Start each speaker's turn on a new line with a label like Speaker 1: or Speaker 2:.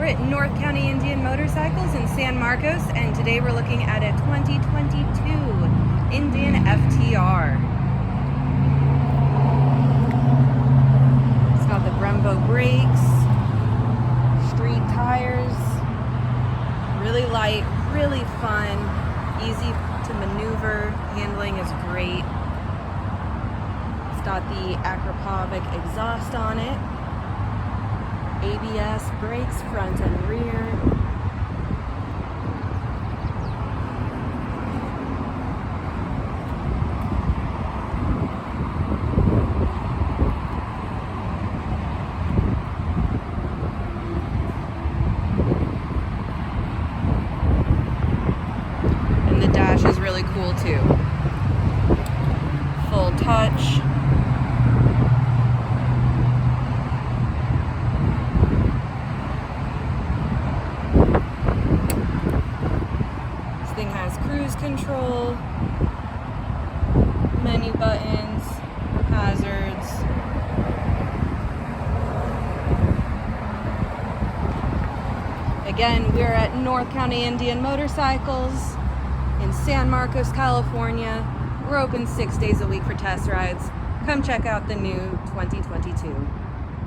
Speaker 1: at North County Indian Motorcycles in San Marcos, and today we're looking at a 2022 Indian FTR. It's got the Brembo brakes, street tires, really light, really fun, easy to maneuver, handling is great. It's got the Akrapovic exhaust on it. ABS brakes, front and rear. And the dash is really cool too. Full touch. Thing has cruise control, menu buttons, hazards. Again, we're at North County Indian Motorcycles in San Marcos, California. We're open 6 days a week for test rides. Come check out the new 2022.